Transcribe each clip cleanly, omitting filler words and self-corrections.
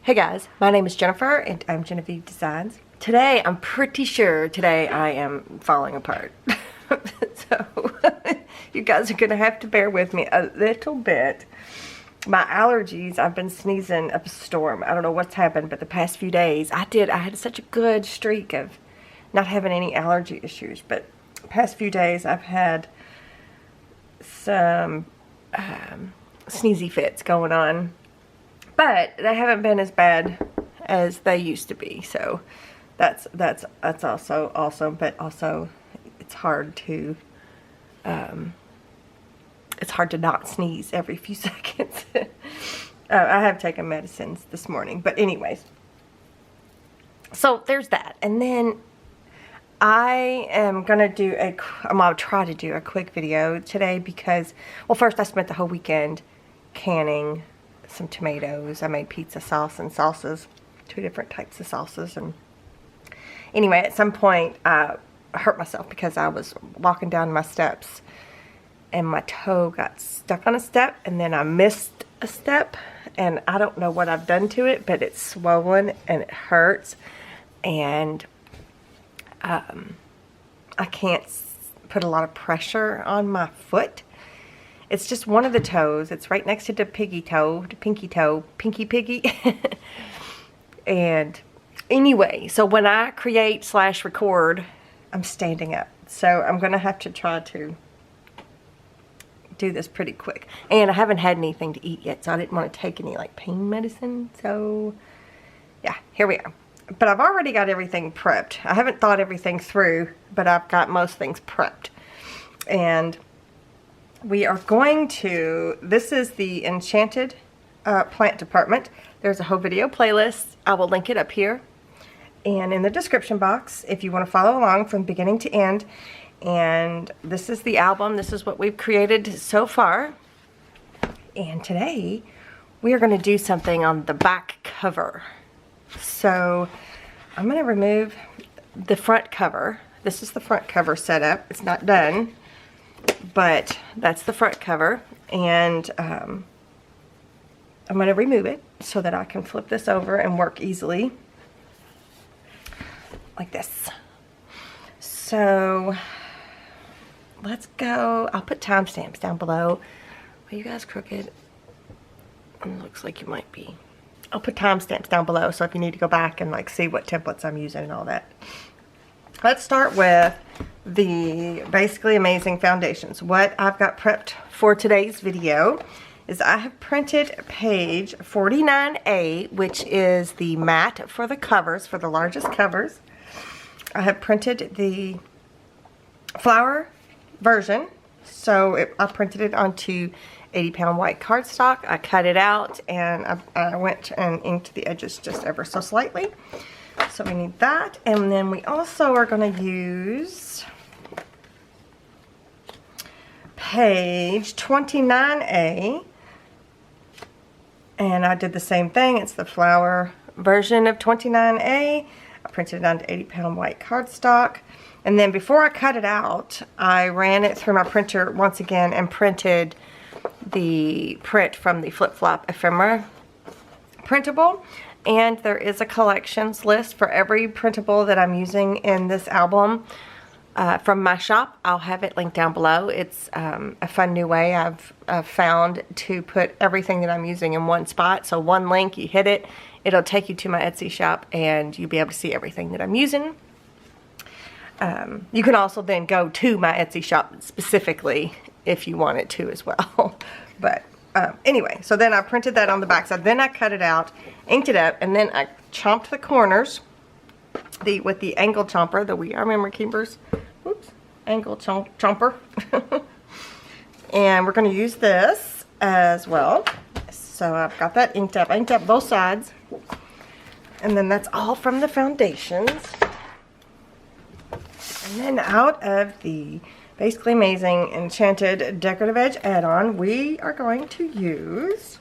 Hey guys, my name is Jennifer and I'm Jenofeve Designs. Today, I'm pretty sure today I am falling apart. So, you guys are gonna have to bear with me a little bit. My allergies, I've been sneezing up a storm. I don't know what's happened, but the past few days, I had such a good streak of not having any allergy issues. But the past few days, I've had some sneezy fits going on. But they haven't been as bad as they used to be, so that's also awesome. But also, it's hard to not sneeze every few seconds. I have taken medicines this morning, but anyways. So there's that, and then I am gonna I'm gonna try to do a quick video today because, well, first I spent the whole weekend canning some tomatoes. I made pizza sauce and salsas, 2 different types of salsas. And anyway, at some point I hurt myself because I was walking down my steps and my toe got stuck on a step, and then I missed a step, and I don't know what I've done to it, but it's swollen and it hurts, and I can't put a lot of pressure on my foot. It's just one of the toes. It's right next to the pinky toe, pinky piggy. And anyway, so when I create / record, I'm standing up. So I'm going to have to try to do this pretty quick. And I haven't had anything to eat yet, so I didn't want to take any like pain medicine. So yeah, here we are. But I've already got everything prepped. I haven't thought everything through, but I've got most things prepped. And we are going to, this is the Enchanted plant department. There's a whole video playlist. I will link it up here and in the description box if you want to follow along from beginning to end. And this is the album. This is what we've created so far. And today we are going to do something on the back cover. So I'm going to remove the front cover. This is the front cover setup. It's not done, but that's the front cover, and I'm going to remove it so that I can flip this over and work easily like this. So let's go. I'll put timestamps down below. Are you guys crooked? It looks like you might be. I'll put timestamps down below, so if you need to go back and like see what templates I'm using and all that. Let's start with the Basically Amazing foundations. What I've got prepped for today's video is I have printed page 49A, which is the mat for the covers, for the largest covers. I have printed the flower version, so I printed it onto 80-pound white cardstock. I cut it out, and I went and inked the edges just ever so slightly. So we need that, and then we also are going to use page 29A, and I did the same thing. It's the flower version of 29A. I printed it onto 80-pound white cardstock, and then before I cut it out, I ran it through my printer once again and printed the print from the flip-flop ephemera printable. And there is a collections list for every printable that I'm using in this album from my shop. I'll have it linked down below. It's a fun new way I've found to put everything that I'm using in one spot. So one link, you hit it, it'll take you to my Etsy shop, and you'll be able to see everything that I'm using. You can also then go to my Etsy shop specifically if you wanted to as well. But anyway, so then I printed that on the back side. Then I cut it out, inked it up, and then I chomped the corners with the angle chomper, the We Are Memory Keepers. Oops, angle chomper. And we're going to use this as well. So I've got that inked up. I inked up both sides. And then that's all from the foundations. And then out of the Basically Amazing Enchanted Decorative Edge add-on, we are going to use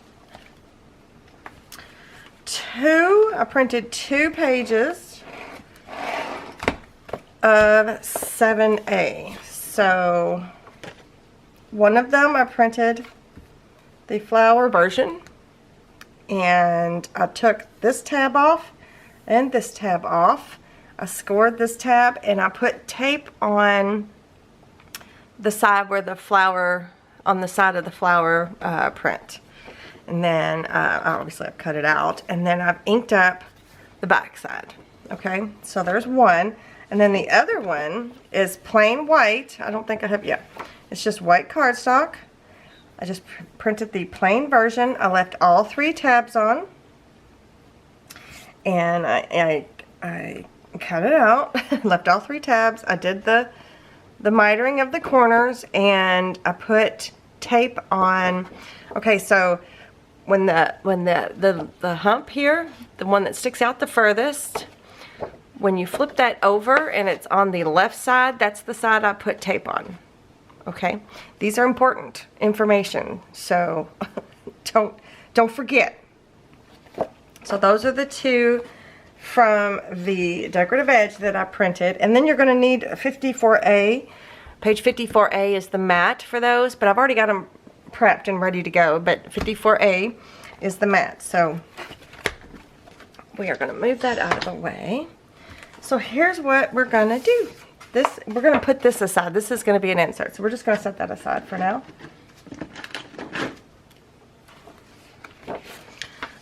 I printed 2 pages of 7A. So one of them I printed the flower version, and I took this tab off and this tab off. I scored this tab and I put tape on the side where the flower, on the side of the flower print. And then obviously I've cut it out, and then I've inked up the back side. Okay, so there's one, and then the other one is plain white. I don't think I have, yeah, it's just white cardstock. I just printed the plain version. I left all 3 tabs on, and I cut it out. Left all 3 tabs. I did the mitering of the corners, and I put tape on. Okay, so when the hump here, the one that sticks out the furthest, when you flip that over and it's on the left side, that's the side I put tape on. Okay, these are important information, so don't forget. So those are the 2 from the Decorative Edge that I printed, and then you're going to need 54A. Page 54A is the mat for those, but I've already got them prepped and ready to go, but 54A is the mat. So we are going to move that out of the way. So here's what we're going to do. We're going to put this aside. This is going to be an insert, so we're just going to set that aside for now.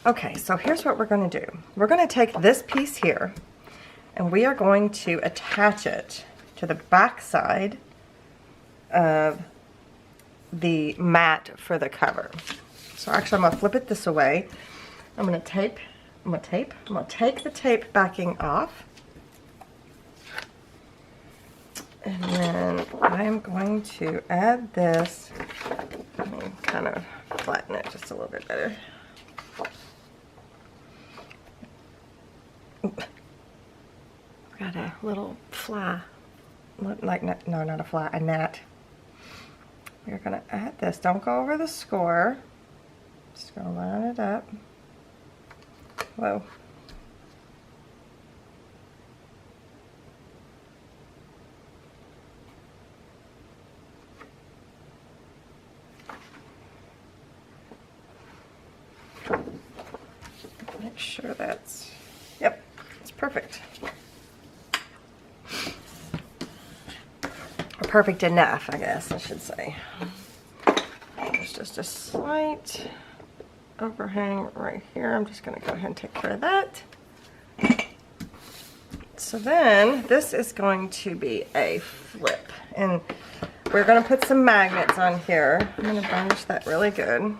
Okay, so here's what we're going to do. We're going to take this piece here, and we are going to attach it to the back side of the mat for the cover. So actually I'm going to flip it this way. I'm going to take the tape backing off. And then I'm going to add this. Let me kind of flatten it just a little bit better. Got a little fly. Like, no, not a fly, a gnat. We're going to add this. Don't go over the score. Just going to line it up. Whoa. Make sure that's, yep, it's perfect. Perfect enough, I guess I should say. There's just a slight overhang right here. I'm just going to go ahead and take care of that. So then this is going to be a flip, and we're going to put some magnets on here. I'm going to varnish that really good.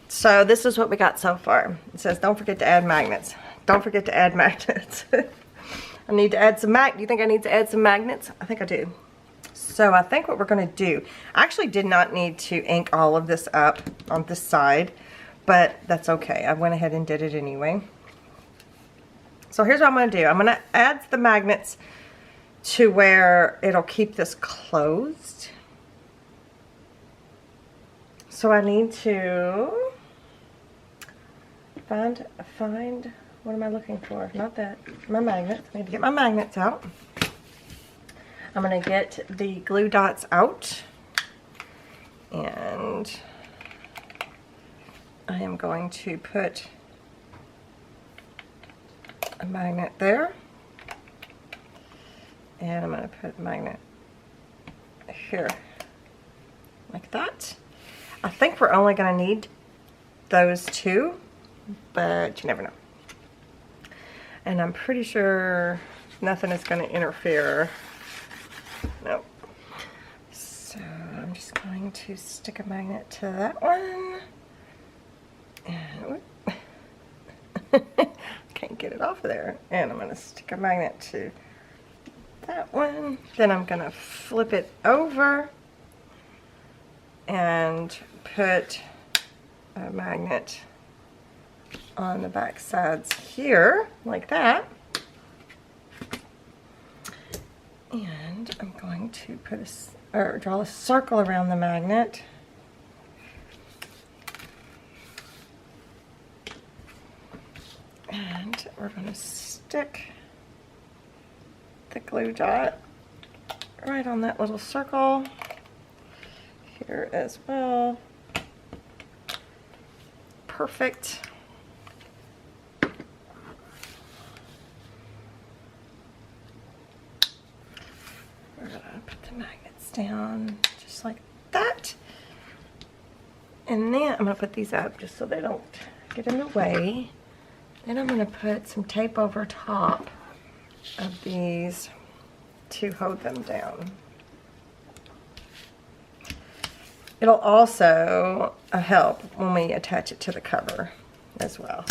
So this is what we got so far. It says, don't forget to add magnets. Don't forget to add magnets. I need to add some do you think I need to add some magnets? I think I do. So I think what we're going to do, I actually did not need to ink all of this up on this side, but that's okay. I went ahead and did it anyway. So here's what I'm going to do. I'm going to add the magnets to where it'll keep this closed. So I need to find, what am I looking for? Not that, my magnets. I need to get my magnets out. I'm going to get the glue dots out, and I am going to put a magnet there, and I'm going to put a magnet here, like that. I think we're only going to need those 2, but you never know. And I'm pretty sure nothing is going to interfere. Nope. So I'm just going to stick a magnet to that one. And can't get it off of there. And I'm going to stick a magnet to that one. Then I'm going to flip it over and put a magnet on the back sides here, like that. And I'm going to put draw a circle around the magnet. And we're going to stick glue dot right on that little circle. Here as well. Perfect. We're gonna put the magnets down just like that. And then I'm gonna put these up just so they don't get in the way. Then I'm gonna put some tape over top of these to hold them down. It'll also help when we attach it to the cover as well.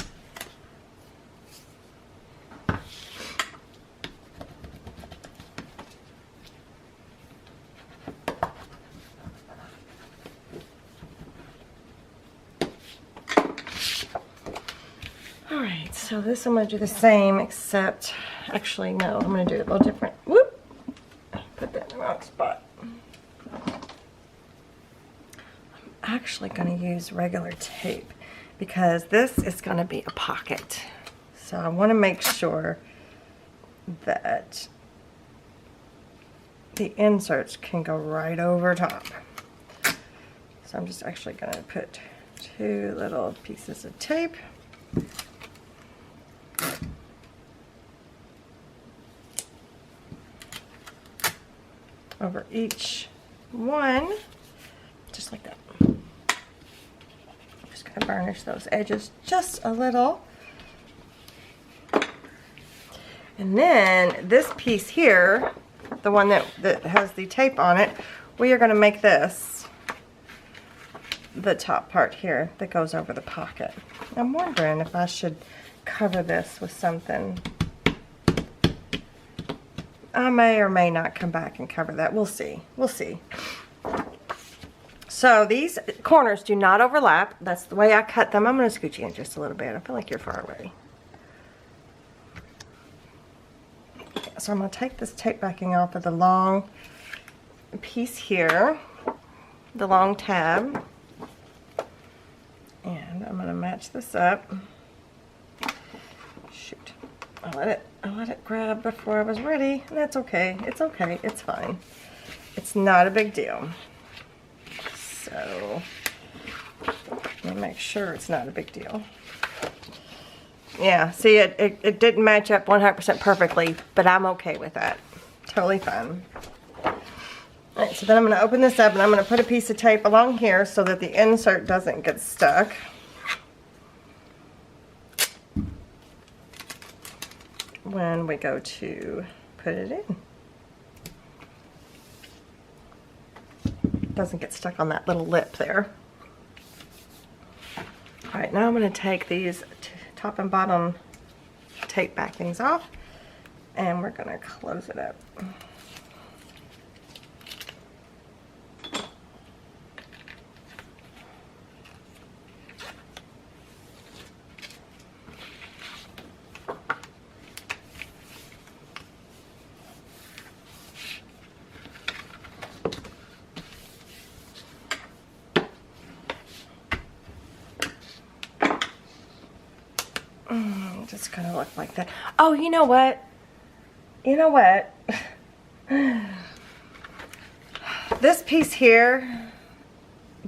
Alright, so this I'm going to do the same, except, actually no, I'm going to do it a little different. Whoop! Put that in the wrong spot. Actually going to use regular tape because this is going to be a pocket, so I want to make sure that the inserts can go right over top. So I'm just actually going to put 2 little pieces of tape over each one, just like that. Just gonna burnish those edges just a little. And then this piece here, the one that has the tape on it, we are gonna make this the top part here that goes over the pocket. I'm wondering if I should cover this with something. I may or may not come back and cover that. We'll see. We'll see. So these corners do not overlap. That's the way I cut them. I'm going to scoot you in just a little bit. I feel like you're far away. So I'm going to take this tape backing off of the long piece here, the long tab, and I'm going to match this up. Shoot. I let it grab before I was ready. That's okay. It's okay. It's fine. It's not a big deal. So let me make sure it's not a big deal. Yeah, see, it didn't match up 100% perfectly, but I'm okay with that. Totally fine. Alright, so then I'm going to open this up and I'm going to put a piece of tape along here so that the insert doesn't get stuck. When we go to put it in. Doesn't get stuck on that little lip there. Alright, now I'm going to take these top and bottom tape backings off and we're going to close it up. Just gonna look like that. Oh, you know what? You know what? This piece here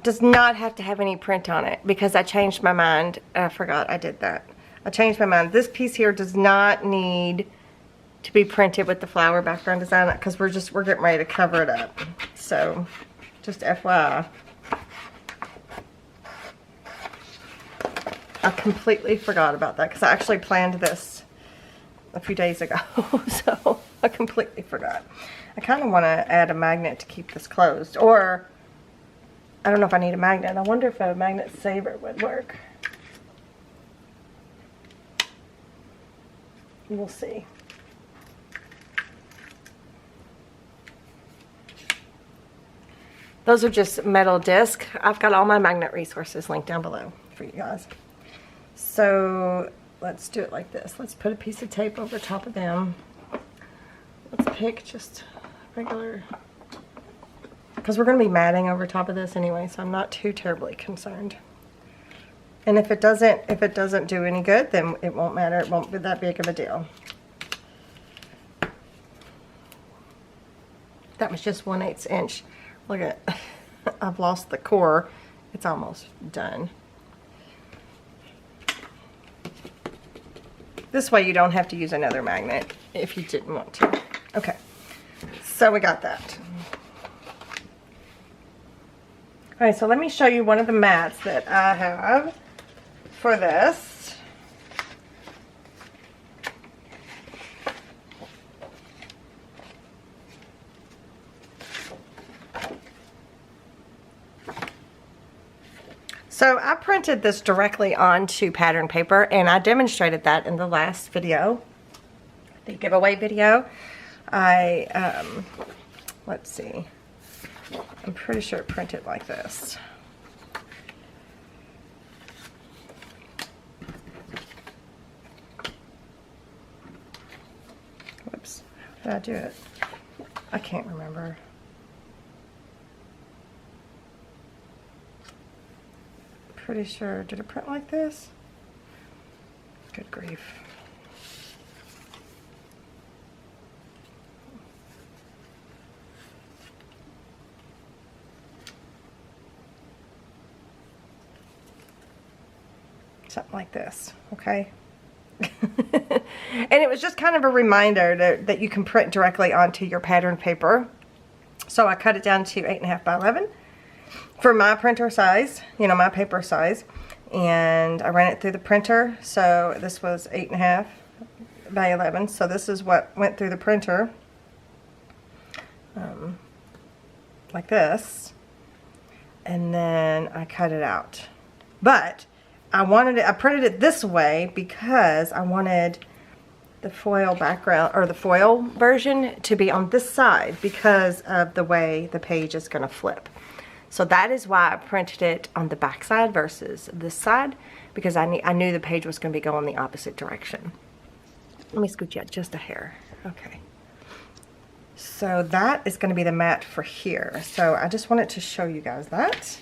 does not have to have any print on it because I changed my mind. I forgot I did that. I changed my mind. This piece here does not need to be printed with the flower background design because we're getting ready to cover it up. So, just FYI. I completely forgot about that because I actually planned this a few days ago, so I completely forgot. I kind of want to add a magnet to keep this closed, or I don't know if I need a magnet. I wonder if a magnet saver would work. We'll see. Those are just metal discs. I've got all my magnet resources linked down below for you guys. So let's do it like this. Let's put a piece of tape over top of them. Let's pick just regular, because we're going to be matting over top of this anyway, so I'm not too terribly concerned. And if it doesn't do any good, then it won't matter. It won't be that big of a deal. That was just 1/8 inch. Look at it. I've lost the core. It's almost done. This way you don't have to use another magnet if you didn't want to. Okay, so we got that. All right, so let me show you one of the mats that I have for this. So I printed this directly onto pattern paper, and I demonstrated that in the last video, the giveaway video. Let's see, I'm pretty sure it printed like this. Whoops, how did I do it? I can't remember. Pretty sure, did it print like this? Good grief. Something like this, okay? And it was just kind of a reminder that you can print directly onto your pattern paper. So I cut it down to 8.5 by 11 for my printer size, you know, my paper size, and I ran it through the printer. So this was 8.5 by 11, so this is what went through the printer, like this, and then I cut it out. But I printed it this way because I wanted the foil background, or the foil version, to be on this side because of the way the page is going to flip. So that is why I printed it on the back side versus this side, because I knew the page was going to be going the opposite direction. Let me scoot you out just a hair. Okay. So that is going to be the mat for here. So I just wanted to show you guys that.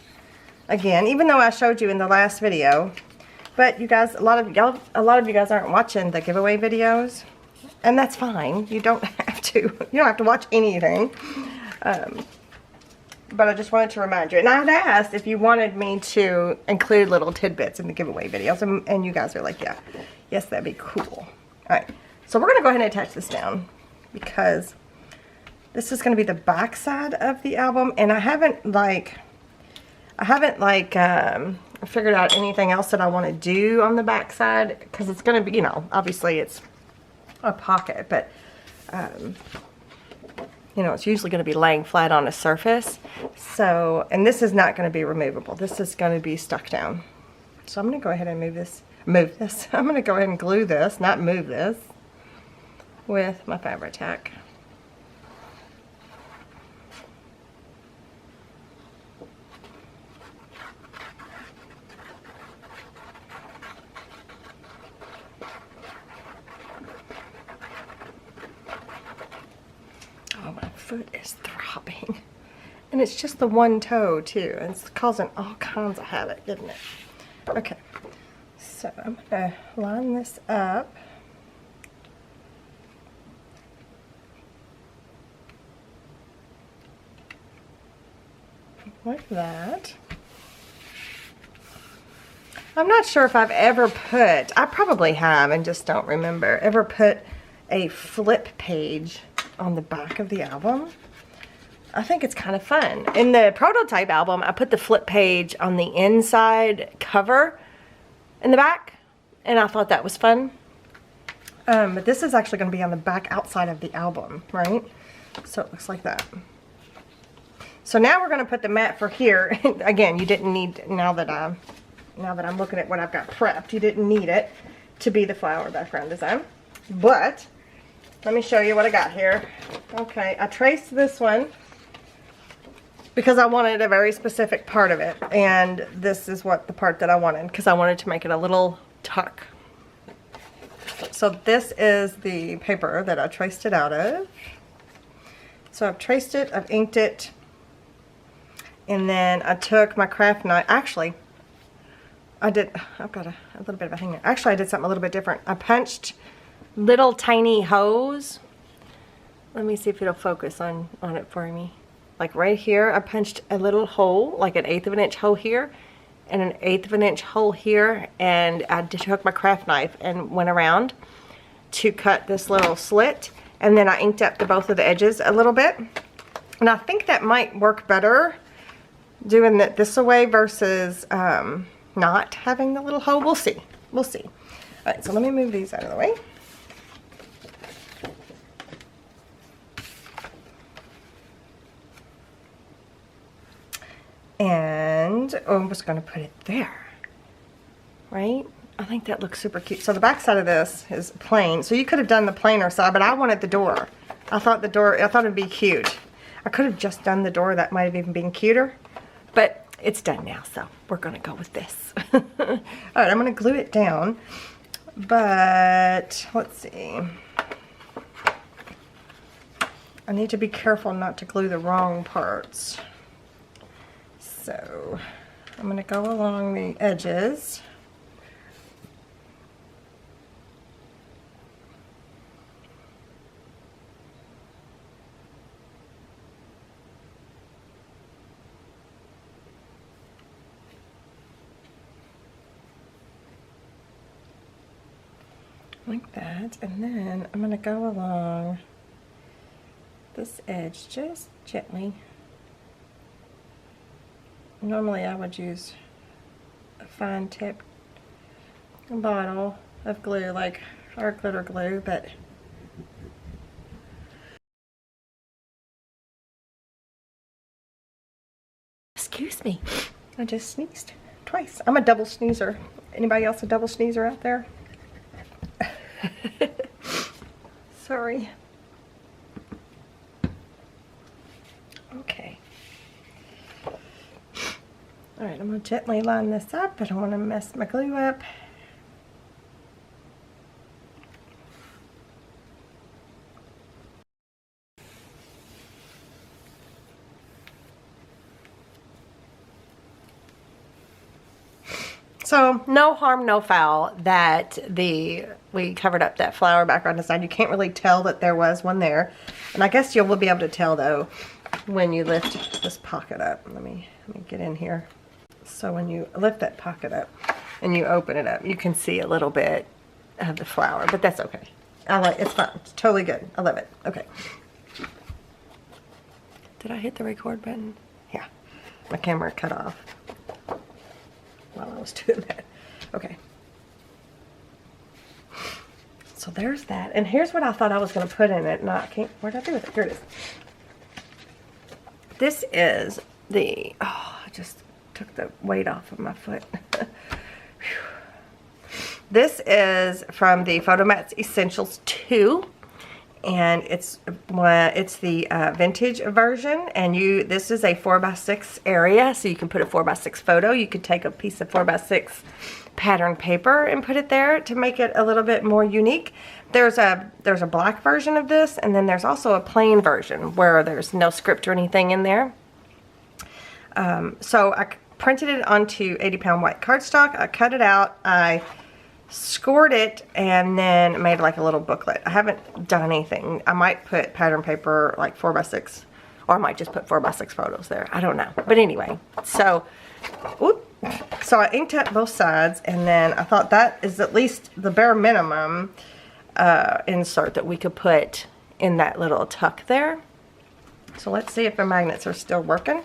Again, even though I showed you in the last video, but you guys, a lot of you guys aren't watching the giveaway videos, and that's fine. You don't have to watch anything. But I just wanted to remind you. And I had asked if you wanted me to include little tidbits in the giveaway videos. And you guys are like, yeah, yes, that'd be cool. Alright, so we're going to go ahead and attach this down, because this is going to be the back side of the album. And I haven't figured out anything else that I want to do on the back side, because it's going to be, you know, obviously it's a pocket, but you know, it's usually going to be laying flat on a surface. So, and this is not going to be removable. This is going to be stuck down. So I'm going to go ahead and move this. I'm going to go ahead and glue this, not move this, with my Fabri-Tac. Foot is throbbing, and it's just the one toe too, and it's causing all kinds of havoc, isn't it? Okay, so I'm gonna line this up like that. I'm not sure if I've ever put, I probably have and just don't remember, ever put a flip page on the back of the album. I think it's kind of fun. In the prototype album, I put the flip page on the inside cover in the back, and I thought that was fun. But this is actually going to be on the back outside of the album, right? So it looks like that. So now we're going to put the mat for here. Again, you didn't need, now that I'm looking at what I've got prepped, you didn't need it to be the flower background design. But let me show you what I got here. Okay, I traced this one because I wanted a very specific part of it, and this is what the part that I wanted, because I wanted to make it a little tuck. So this is the paper that I traced it out of. So I've traced it, I've inked it, and then I took my craft knife. Actually, I've got a little bit of a hanger. Actually, I did something a little bit different. I punched little tiny holes Let me see if it'll focus on it for me. Like right here, I punched a little hole, like an 1/8 of an inch hole here, and an 1/8 of an inch hole here, and I took my craft knife and went around to cut this little slit, and then I inked up both of the edges a little bit. And I think that might work better doing it this way versus not having the little hole. We'll see. We'll see. All right, so let me move these out of the way. And I'm just going to put it there, right? I think that looks super cute. So the back side of this is plain. So you could have done the plainer side, but I wanted the door. I thought it'd be cute. I could have just done the door. That might have even been cuter, but it's done now, so we're going to go with this. All right, I'm going to glue it down, but let's see. I need to be careful not to glue the wrong parts. So I'm going to go along the edges. Like that, and then I'm going to go along this edge just gently. Normally I would use a fine tip bottle of glue, like our glitter glue, but excuse me, I just sneezed twice. I'm a double sneezer. Anybody else a double sneezer out there? Sorry. Okay. Alright, I'm going to gently line this up. I don't want to mess my glue up. So, no harm, no foul that we covered up that flower background design. You can't really tell that there was one there. And I guess you will be able to tell, though, when you lift this pocket up. Let me get in here. So when you lift that pocket up and you open it up, you can see a little bit of the flower, but that's okay. It's fine. It's totally good. I love it. Okay. Did I hit the record button? Yeah. My camera cut off while I was doing that. Okay. So there's that. And here's what I thought I was going to put in it. Where did I do with it? Here it is. This is the, I just took the weight off of my foot. This is from the Photomats Essentials 2, and it's the vintage version, and this is a 4x6 area, so you can put a 4x6 photo. You could take a piece of 4x6 pattern paper and put it there to make it a little bit more unique. There's a black version of this, and then there's also a plain version where there's no script or anything in there. So I printed it onto 80-pound white cardstock. I cut it out. I scored it and then made like a little booklet. I haven't done anything. I might put pattern paper like 4x6, or I might just put 4x6 photos there. I don't know. But anyway, so I inked up both sides, and then I thought that is at least the bare minimum insert that we could put in that little tuck there. So let's see if the magnets are still working.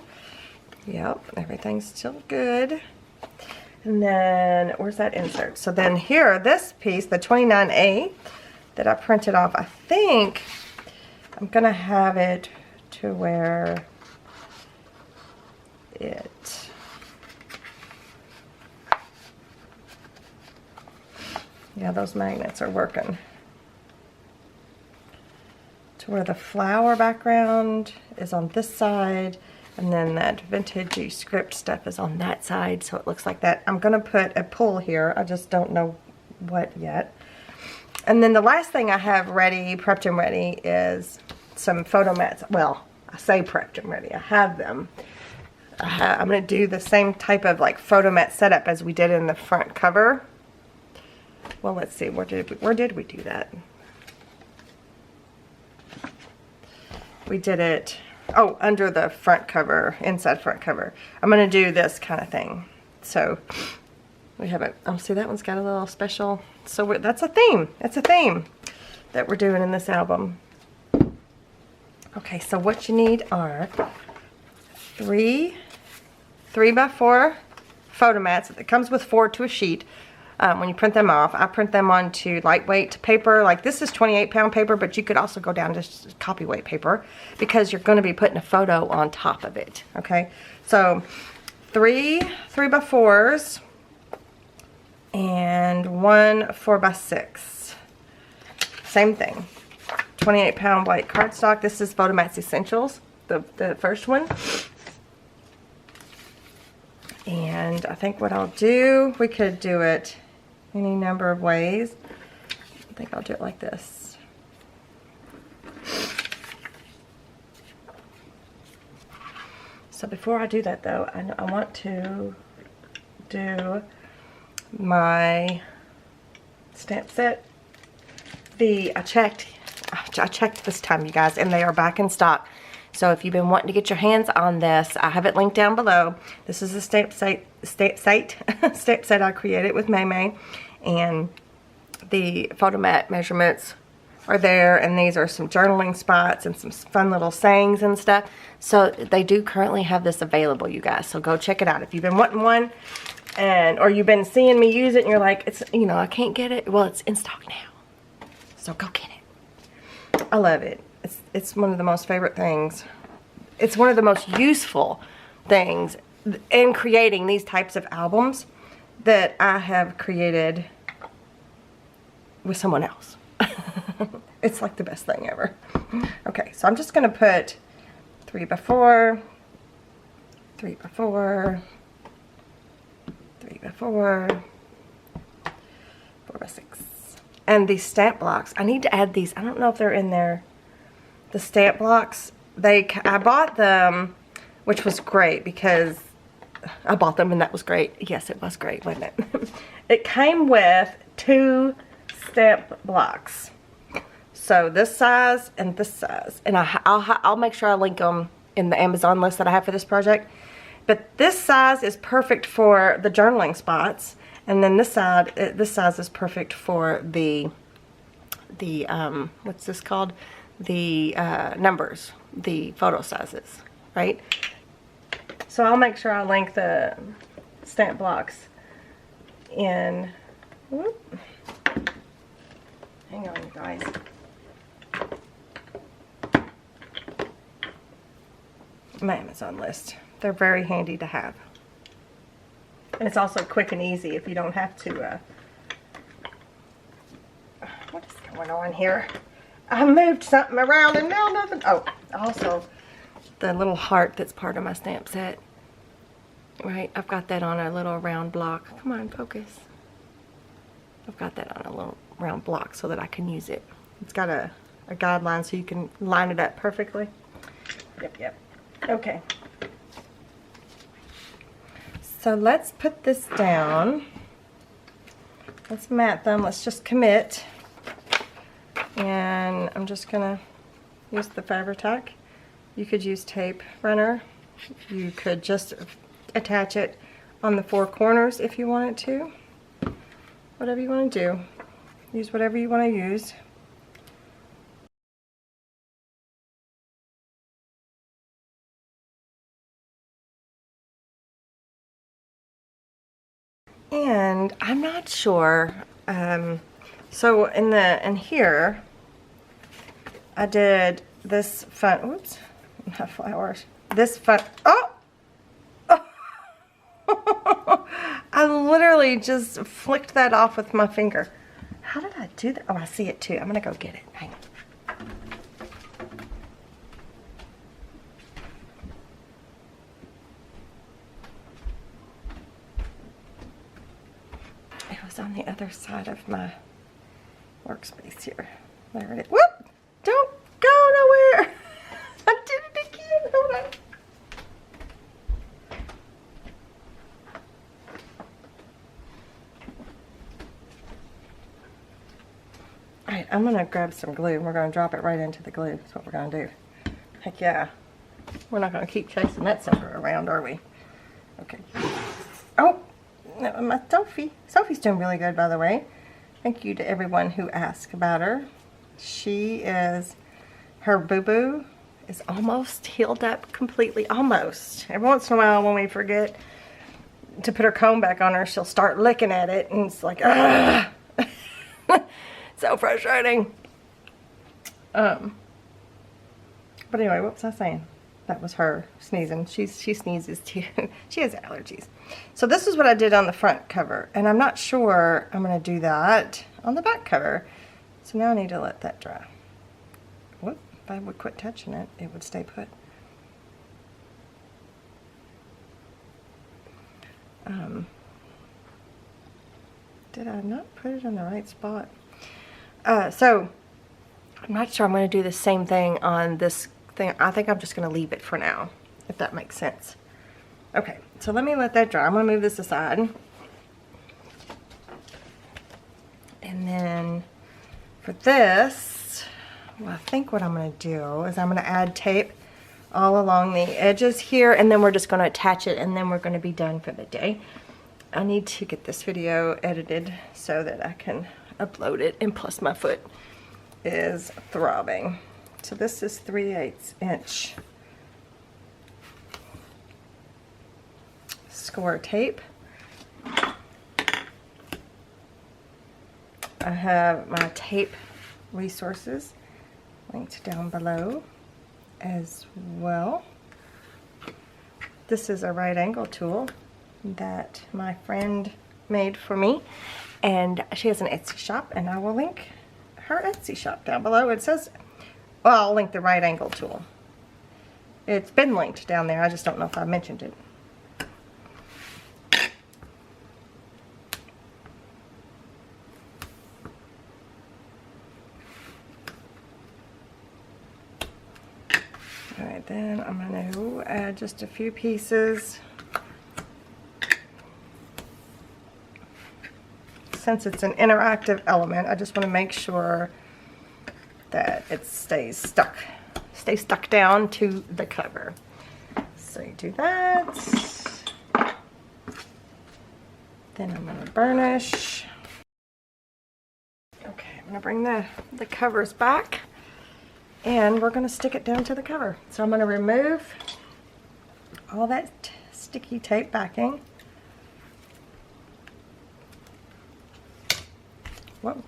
Yep, everything's still good. And then, where's that insert? So then here, this piece, the 29A that I printed off, I think I'm going to have it to where yeah, those magnets are working. To where the flower background is on this side, and then that vintagey script stuff is on that side, so it looks like that. I'm going to put a pull here. I just don't know what yet. And then the last thing I have ready, prepped and ready, is some Photomats. Well, I say prepped and ready. I have them. I'm going to do the same type of like Photomat setup as we did in the front cover. Well, let's see. Where did we do that? we did it, oh, under the front cover, inside front cover. I'm going to do this kind of thing. So we haven't, oh, see that one's got a little special, so that's a theme. That's a theme that we're doing in this album. Okay, so what you need are 3 3x4 photo mats. It comes with 4 to a sheet. When you print them off, I print them onto lightweight paper. Like this is 28-pound paper, but you could also go down to copy weight paper because you're going to be putting a photo on top of it. Okay, so 3 3x4s and 1 4x6. Same thing. 28-pound white cardstock. This is Photomat's Essentials, the first one. And I think what I'll do, we could do it any number of ways. I think I'll do it like this. So before I do that though, I want to do my stamp set. I checked this time, you guys, and they are back in stock. So if you've been wanting to get your hands on this, I have it linked down below. This is a stamp set I created with May May, and the photomat measurements are there, and these are some journaling spots and some fun little sayings and stuff. So they do currently have this available, you guys. So go check it out if you've been wanting one, or you've been seeing me use it, and you're like, it's, you know, I can't get it. Well, it's in stock now, so go get it. I love it. It's one of the most favorite things. It's one of the most useful things in creating these types of albums that I have created with someone else. It's like the best thing ever. Okay, so I'm just going to put 3x4, 3x4, 3x4, 4x6. And these stamp blocks, I need to add these. I don't know if they're in there. The stamp blocks, I bought them, which was great because I bought them and that was great. Yes, it was great, wasn't it? It came with 2 stamp blocks. So this size and this size. And I'll make sure I link them in the Amazon list that I have for this project. But this size is perfect for the journaling spots. And then this size is perfect for the what's this called? The numbers, the photo sizes, right? So I'll make sure I link the stamp blocks in, whoop, hang on you guys. My Amazon list. They're very handy to have. And it's also quick and easy if you don't have to, what's going on here? I moved something around and now nothing. Oh, also the little heart that's part of my stamp set. Right, I've got that on a little round block. Come on, focus. I've got that on a little round block so that I can use it. It's got a guideline so you can line it up perfectly. Yep. Okay. So let's put this down. Let's mat them. Let's just commit. And I'm just gonna use the Fabri-Tac. You could use tape runner. You could just attach it on the 4 corners if you wanted to. Whatever you want to do. Use whatever you want to use. And I'm not sure. So in here, I did this fun. Oops, not flowers. This fun. Oh, I literally just flicked that off with my finger. How did I do that? Oh, I see it too. I'm gonna go get it. Hang on. It was on the other side of my workspace here. There it is. Whoop! Don't go nowhere! I did it again. Hold on. Alright, I'm going to grab some glue and we're going to drop it right into the glue. That's what we're going to do. Heck yeah. We're not going to keep chasing that sucker around, are we? Okay. Oh, no, my Sophie. Sophie's doing really good, by the way. Thank you to everyone who asked about her. She is, her boo-boo is almost healed up completely. Almost. Every once in a while when we forget to put her comb back on her, she'll start licking at it, and it's like, ah! So frustrating. But anyway, what was I saying? That was her sneezing. She sneezes too. She has allergies. So this is what I did on the front cover, and I'm not sure I'm going to do that on the back cover. So now I need to let that dry. Whoop, if I would quit touching it, it would stay put. Did I not put it in the right spot? So I'm not sure I'm going to do the same thing on this thing. I think I'm just going to leave it for now, if that makes sense. Okay, so let me let that dry. I'm going to move this aside. And then for this, well, I think what I'm going to do is I'm going to add tape all along the edges here, and then we're just going to attach it, and then we're going to be done for the day. I need to get this video edited so that I can upload it, and plus my foot is throbbing. So this is 3/8 inch score tape. I have my tape resources linked down below as well. This is a right angle tool that my friend made for me, and she has an Etsy shop, and I will link her Etsy shop down below. It says, well, I'll link the right angle tool. It's been linked down there. I just don't know if I mentioned it. All right, then I'm going to add just a few pieces. Since it's an interactive element, I just want to make sure that it stays stuck down to the cover. So you do that. Then I'm going to burnish. Okay, I'm going to bring the covers back, and we're going to stick it down to the cover. So I'm going to remove all that sticky tape backing. Whoa.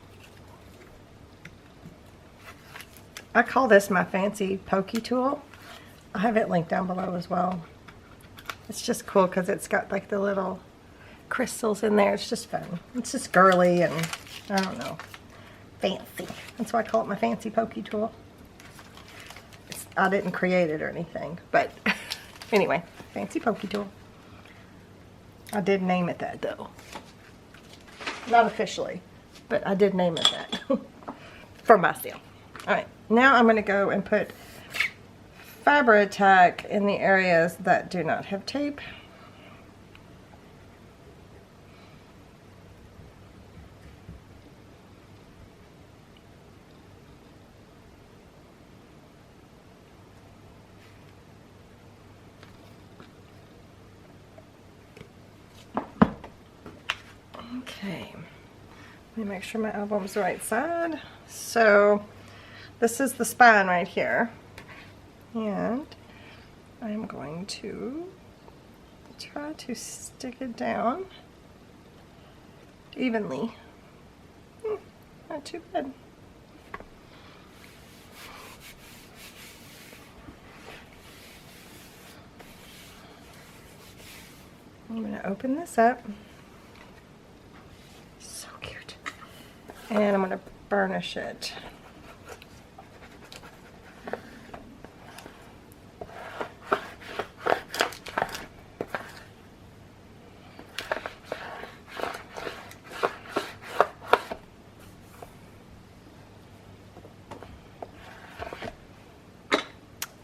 I call this my fancy pokey tool. I have it linked down below as well. It's just cool because it's got like the little crystals in there. It's just fun. It's just girly and, I don't know, fancy. That's why I call it my fancy pokey tool. I didn't create it or anything, but anyway, fancy pokey tool. I did name it that though. Not officially, but I did name it that for myself. Alright, now I'm going to go and put Fabri-Tac in the areas that do not have tape. Okay, let me make sure my album's the right side. So this is the spine right here, and I'm going to try to stick it down evenly. Not too bad. I'm going to open this up. So cute. And I'm going to burnish it.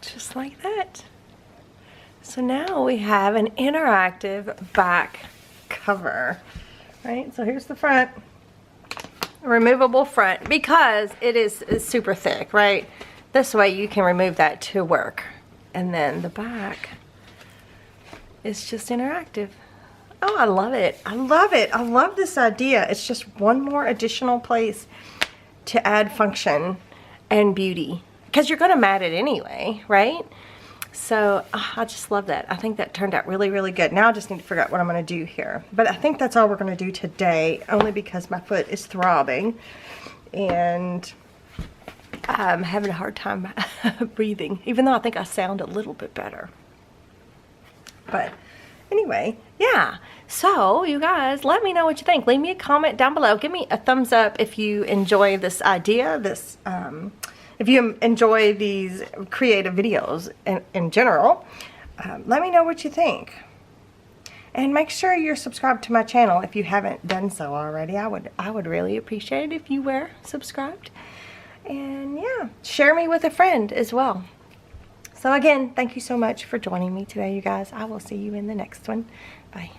Just like that. So now we have an interactive back cover, right? So here's the front, a removable front, because it is super thick, right? This way you can remove that to work. And then the back is just interactive. Oh, I love it. I love it. I love this idea. It's just one more additional place to add function and beauty. Because you're going to mat it anyway, right? So I just love that. I think that turned out really, really good. Now I just need to figure out what I'm going to do here. But I think that's all we're going to do today, only because my foot is throbbing. And I'm having a hard time breathing, even though I think I sound a little bit better. But anyway, yeah. So you guys, let me know what you think. Leave me a comment down below. Give me a thumbs up if you enjoy this idea, if you enjoy these creative videos in general. Let me know what you think. And make sure you're subscribed to my channel if you haven't done so already. I would really appreciate it if you were subscribed. And yeah, share me with a friend as well. So again, thank you so much for joining me today, you guys. I will see you in the next one. Bye.